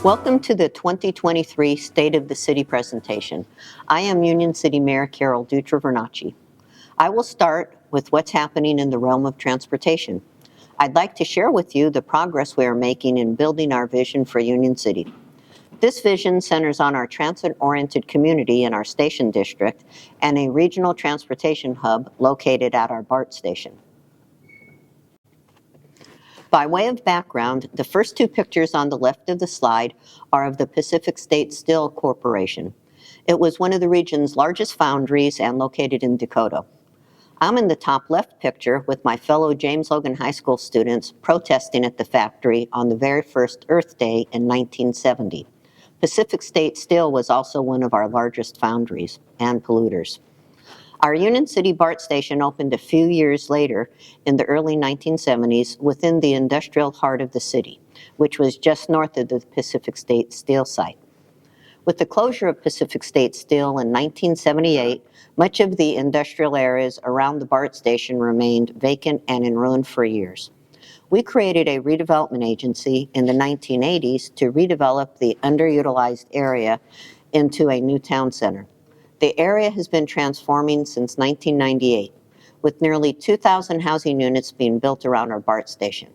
Welcome to the 2023 State of the City presentation. I am Union City Mayor Mayor Dutra-Vernaci. I will start with what's happening in the realm of transportation. I'd like to share with you the progress we are making in building our vision for Union City. This vision centers on our transit-oriented community in our station district and a regional transportation hub located at our BART station. By way of background, the first two pictures on the left of the slide are of the Pacific State Steel Corporation. It was one of the region's largest foundries and located in Dakota. I'm in the top left picture with my fellow James Logan High School students protesting at the factory on the very first Earth Day in 1970. Pacific State Steel was also one of our largest foundries and polluters. Our Union City BART station opened a few years later in the early 1970s within the industrial heart of the city, which was just north of the Pacific State Steel site. With the closure of Pacific State Steel in 1978, much of the industrial areas around the BART station remained vacant and in ruin for years. We created a redevelopment agency in the 1980s to redevelop the underutilized area into a new town center. The area has been transforming since 1998, with nearly 2,000 housing units being built around our BART station.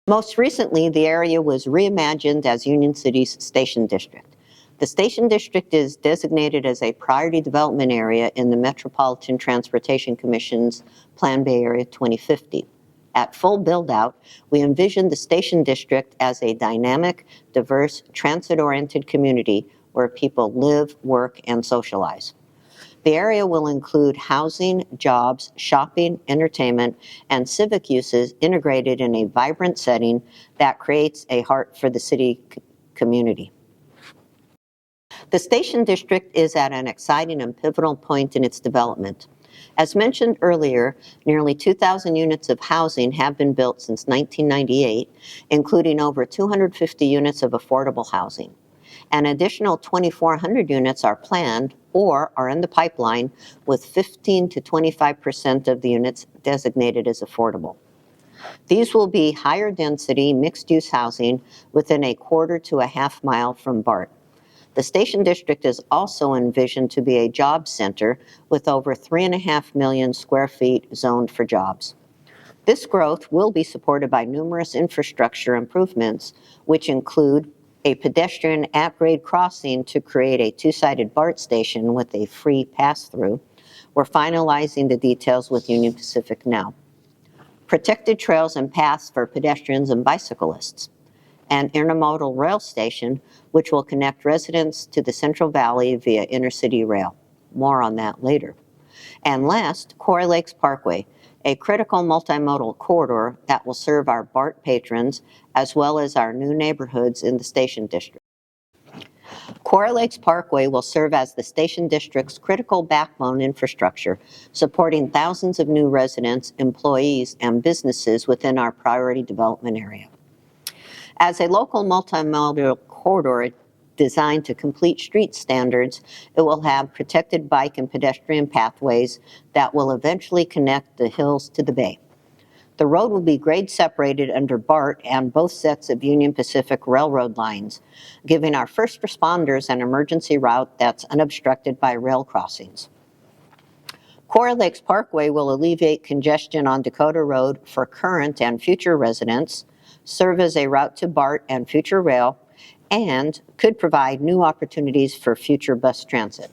Most recently, the area was reimagined as Union City's Station District. The Station District is designated as a priority development area in the Metropolitan Transportation Commission's Plan Bay Area 2050. At full build-out, we envision the Station District as a dynamic, diverse, transit-oriented community where people live, work, and socialize. The area will include housing, jobs, shopping, entertainment, and civic uses integrated in a vibrant setting that creates a heart for the city community. The Station District is at an exciting and pivotal point in its development. As mentioned earlier, nearly 2,000 units of housing have been built since 1998, including over 250 units of affordable housing. An additional 2,400 units are planned or are in the pipeline, with 15 to 25% of the units designated as affordable. These will be higher density, mixed-use housing within a quarter to a half mile from BART. The Station District is also envisioned to be a job center with over 3.5 million square feet zoned for jobs. This growth will be supported by numerous infrastructure improvements, which include a pedestrian at-grade crossing to create a two-sided BART station with a free pass-through. We're finalizing the details with Union Pacific now. Protected trails and paths for pedestrians and bicyclists. An intermodal rail station, which will connect residents to the Central Valley via intercity rail. More on that later. And last, Quarry Lakes Parkway, a critical multimodal corridor that will serve our BART patrons as well as our new neighborhoods in the Station District. Quarry Lakes Parkway will serve as the Station District's critical backbone infrastructure, supporting thousands of new residents, employees, and businesses within our priority development area. As a local multimodal corridor designed to complete street standards, it will have protected bike and pedestrian pathways that will eventually connect the hills to the bay. The road will be grade separated under BART and both sets of Union Pacific Railroad lines, giving our first responders an emergency route that's unobstructed by rail crossings. Quarry Lakes Parkway will alleviate congestion on Dakota Road for current and future residents, serve as a route to BART and future rail, and could provide new opportunities for future bus transit.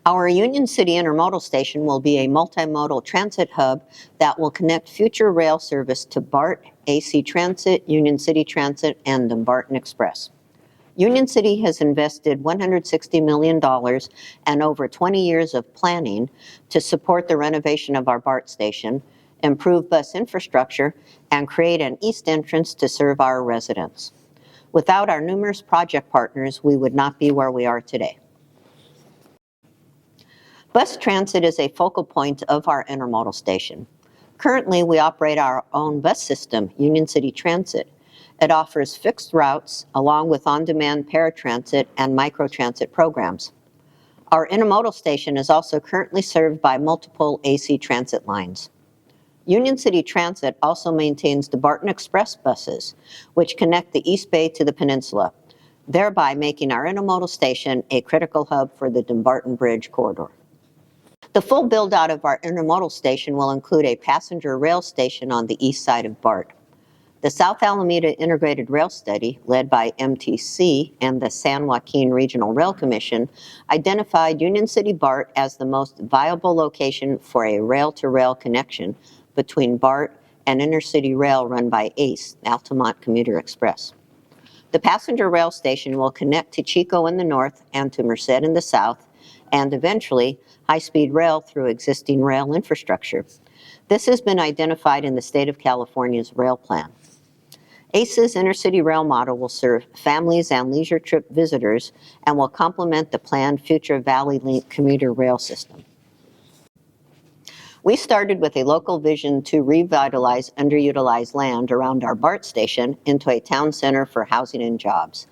Our Union City Intermodal Station will be a multimodal transit hub that will connect future rail service to BART, AC Transit, Union City Transit, and Dumbarton Express. Union City has invested $160 million and over 20 years of planning to support the renovation of our BART station, improve bus infrastructure, and create an east entrance to serve our residents. Without our numerous project partners, we would not be where we are today. Bus transit is a focal point of our intermodal station. Currently, we operate our own bus system, Union City Transit. It offers fixed routes along with on-demand paratransit and microtransit programs. Our intermodal station is also currently served by multiple AC transit lines. Union City Transit also maintains the Barton Express buses, which connect the East Bay to the peninsula, thereby making our intermodal station a critical hub for the Dumbarton Bridge corridor. The full build-out of our intermodal station will include a passenger rail station on the east side of BART. The South Alameda Integrated Rail Study, led by MTC and the San Joaquin Regional Rail Commission, identified Union City BART as the most viable location for a rail-to-rail connection between BART and intercity rail run by ACE, Altamont Commuter Express. The passenger rail station will connect to Chico in the north and to Merced in the south, and eventually high-speed rail through existing rail infrastructure. This has been identified in the state of California's rail plan. ACE's intercity rail model will serve families and leisure trip visitors and will complement the planned future Valley Link commuter rail system. We started with a local vision to revitalize underutilized land around our BART station into a town center for housing and jobs.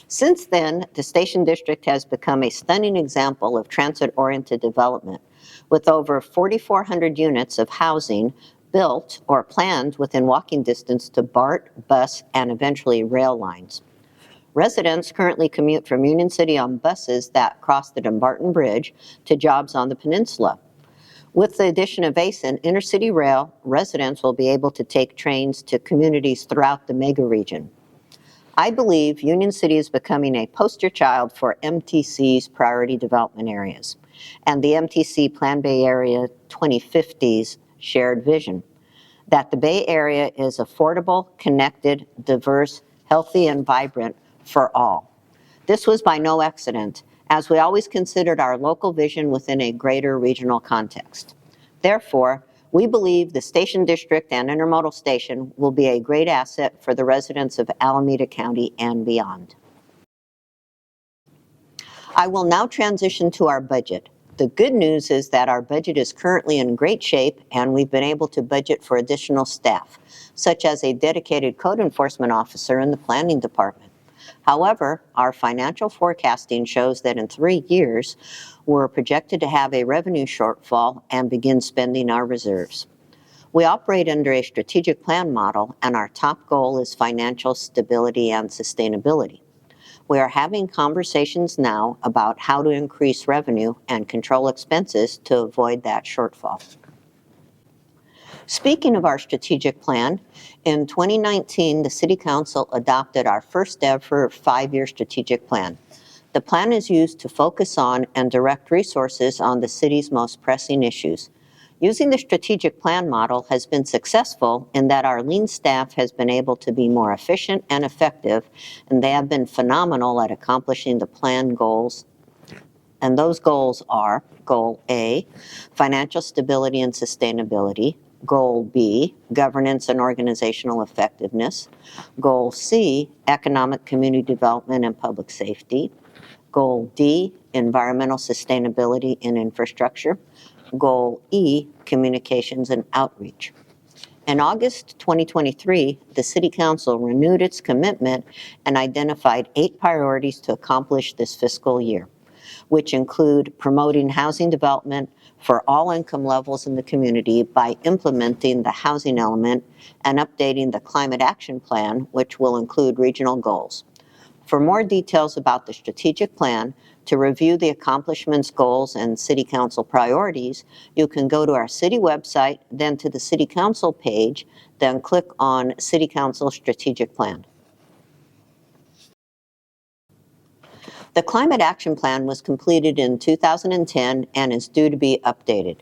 Since then, the Station District has become a stunning example of transit-oriented development, with over 4,400 units of housing built or planned within walking distance to BART, bus, and eventually rail lines. Residents currently commute from Union City on buses that cross the Dumbarton Bridge to jobs on the peninsula. With the addition of ACE and intercity rail, residents will be able to take trains to communities throughout the mega region. I believe Union City is becoming a poster child for MTC's priority development areas and the MTC Plan Bay Area 2050's shared vision, that the Bay Area is affordable, connected, diverse, healthy, and vibrant for all. This was by no accident, as we always considered our local vision within a greater regional context. Therefore, we believe the Station District and Intermodal Station will be a great asset for the residents of Alameda County and beyond. I will now transition to our budget. The good news is that our budget is currently in great shape, and we've been able to budget for additional staff, such as a dedicated code enforcement officer in the planning department. However, our financial forecasting shows that in 3 years, we're projected to have a revenue shortfall and begin spending our reserves. We operate under a strategic plan model, and our top goal is financial stability and sustainability. We are having conversations now about how to increase revenue and control expenses to avoid that shortfall. Speaking of our strategic plan, in 2019, the City Council adopted our first ever 5-year strategic plan. The plan is used to focus on and direct resources on the city's most pressing issues. Using the strategic plan model has been successful in that our lean staff has been able to be more efficient and effective, and they have been phenomenal at accomplishing the plan goals. And those goals are Goal A, financial stability and sustainability. Goal B, governance and organizational effectiveness. Goal C, economic community development and public safety. Goal D, environmental sustainability and infrastructure. Goal E, communications and outreach. In August 2023, the City Council renewed its commitment and identified 8 priorities to accomplish this fiscal year, which include promoting housing development for all income levels in the community by implementing the housing element and updating the Climate Action Plan, which will include regional goals. For more details about the strategic plan, to review the accomplishments, goals, and City Council priorities, you can go to our city website, then to the City Council page, then click on City Council Strategic Plan. The Climate Action Plan was completed in 2010 and is due to be updated.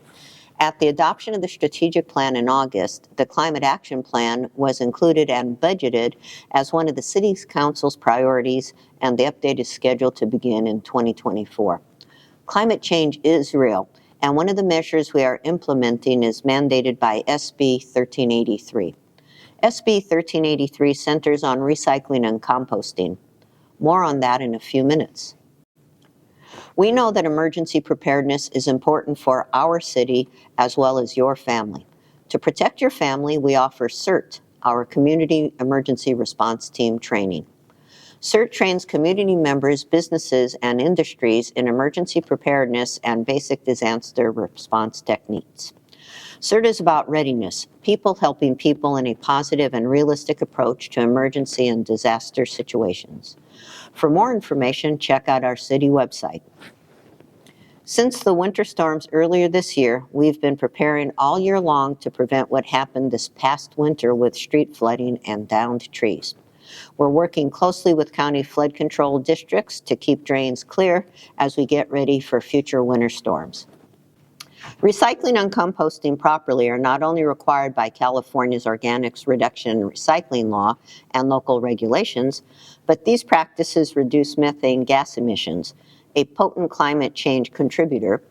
At the adoption of the strategic plan in August, the Climate Action Plan was included and budgeted as one of the City Council's priorities, and the update is scheduled to begin in 2024. Climate change is real, and one of the measures we are implementing is mandated by SB 1383. SB 1383 centers on recycling and composting. More on that in a few minutes. We know that emergency preparedness is important for our city as well as your family. To protect your family, we offer CERT, our Community Emergency Response Team training. CERT trains community members, businesses, and industries in emergency preparedness and basic disaster response techniques. CERT is about readiness, people helping people in a positive and realistic approach to emergency and disaster situations. For more information, check out our city website. Since the winter storms earlier this year, we've been preparing all year long to prevent what happened this past winter with street flooding and downed trees. We're working closely with county flood control districts to keep drains clear as we get ready for future winter storms. Recycling and composting properly are not only required by California's Organics Reduction and Recycling Law and local regulations, but these practices reduce methane gas emissions, a potent climate change contributor,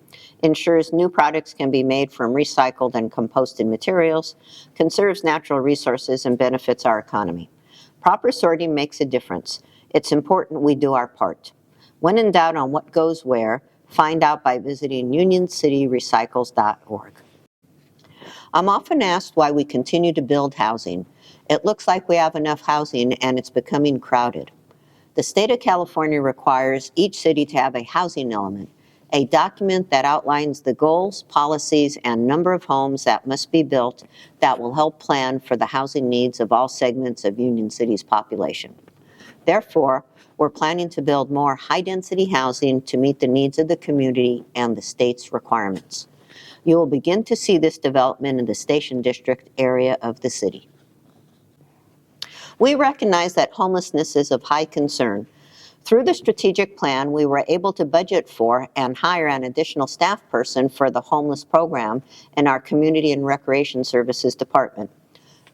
ensures new products can be made from recycled and composted materials, conserves natural resources, and benefits our economy. Proper sorting makes a difference. It's important we do our part. When in doubt on what goes where, find out by visiting unioncityrecycles.org. I'm often asked why we continue to build housing. It looks like we have enough housing and it's becoming crowded. The state of California requires each city to have a housing element, a document that outlines the goals, policies, and number of homes that must be built that will help plan for the housing needs of all segments of Union City's population. Therefore, we're planning to build more high-density housing to meet the needs of the community and the state's requirements. You will begin to see this development in the Station District area of the city. We recognize that homelessness is of high concern. Through the strategic plan, we were able to budget for and hire an additional staff person for the homeless program in our Community and Recreation Services Department.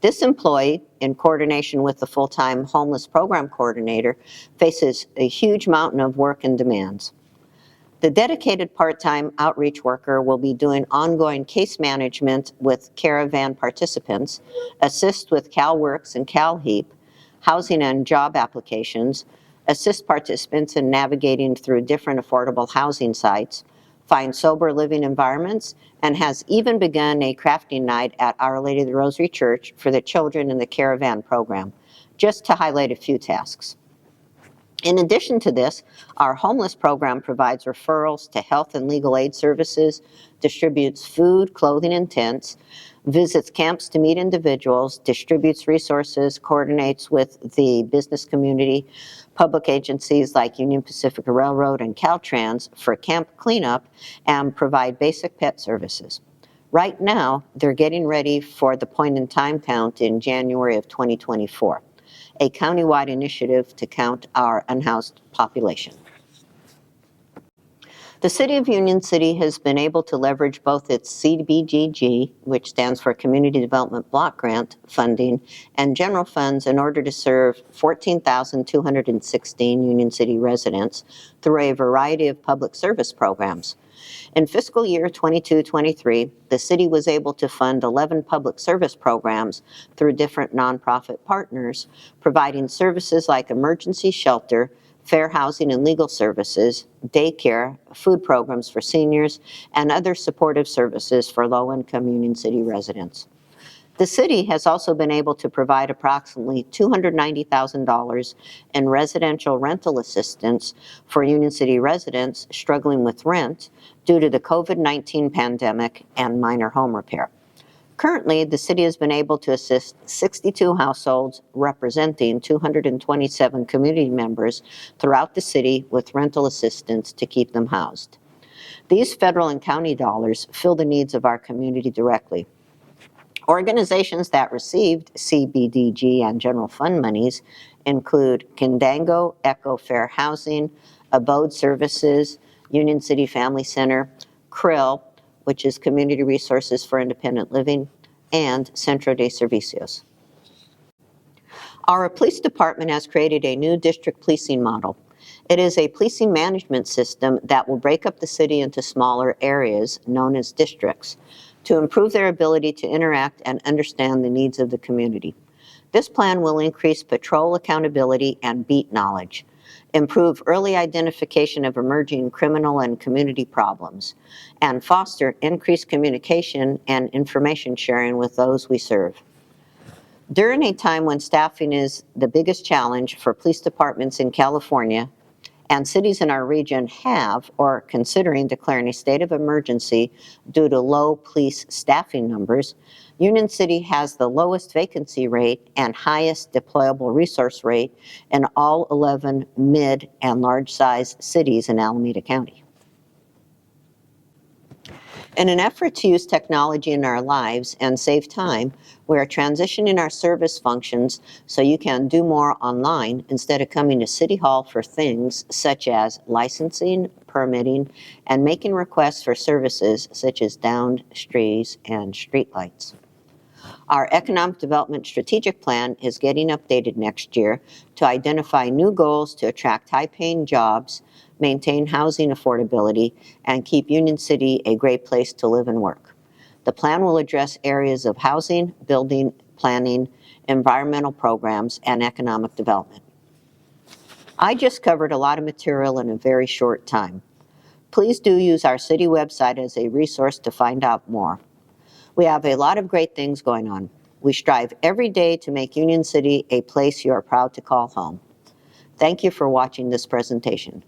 This employee, in coordination with the full-time homeless program coordinator, faces a huge mountain of work and demands. The dedicated part-time outreach worker will be doing ongoing case management with caravan participants, assist with CalWorks and CalHeap, housing and job applications, assist participants in navigating through different affordable housing sites, find sober living environments, and has even begun a crafting night at Our Lady of the Rosary Church for the children in the Caravan program, just to highlight a few tasks. In addition to this, our homeless program provides referrals to health and legal aid services, distributes food, clothing, and tents, visits camps to meet individuals, distributes resources, coordinates with the business community, public agencies like Union Pacific Railroad and Caltrans for camp cleanup, and provide basic pet services. Right now, they're getting ready for the point-in-time count in January of 2024, a countywide initiative to count our unhoused population. The City of Union City has been able to leverage both its CDBG, which stands for Community Development Block Grant funding, and general funds in order to serve 14,216 Union City residents through a variety of public service programs. In fiscal year 22-23, the city was able to fund 11 public service programs through different nonprofit partners, providing services like emergency shelter, fair housing and legal services, daycare, food programs for seniors, and other supportive services for low-income Union City residents. The city has also been able to provide approximately $290,000 in residential rental assistance for Union City residents struggling with rent due to the COVID-19 pandemic and minor home repair. Currently, the city has been able to assist 62 households representing 227 community members throughout the city with rental assistance to keep them housed. These federal and county dollars fill the needs of our community directly. Organizations that received CBDG and general fund monies include Kindango, Echo Fair Housing, Abode Services, Union City Family Center, CRIL, which is Community Resources for Independent Living, and Centro de Servicios. Our police department has created a new district policing model. It is a policing management system that will break up the city into smaller areas known as districts to improve their ability to interact and understand the needs of the community. This plan will increase patrol accountability and beat knowledge, improve early identification of emerging criminal and community problems, and foster increased communication and information sharing with those we serve. During a time when staffing is the biggest challenge for police departments in California, and cities in our region have or are considering declaring a state of emergency due to low police staffing numbers, Union City has the lowest vacancy rate and highest deployable resource rate in all 11 mid and large-size cities in Alameda County. In an effort to use technology in our lives and save time, we are transitioning our service functions so you can do more online instead of coming to City Hall for things such as licensing, permitting, and making requests for services such as downed trees and streetlights. Our Economic Development Strategic Plan is getting updated next year to identify new goals to attract high-paying jobs, maintain housing affordability, and keep Union City a great place to live and work. The plan will address areas of housing, building, planning, environmental programs, and economic development. I just covered a lot of material in a very short time. Please do use our city website as a resource to find out more. We have a lot of great things going on. We strive every day to make Union City a place you are proud to call home. Thank you for watching this presentation.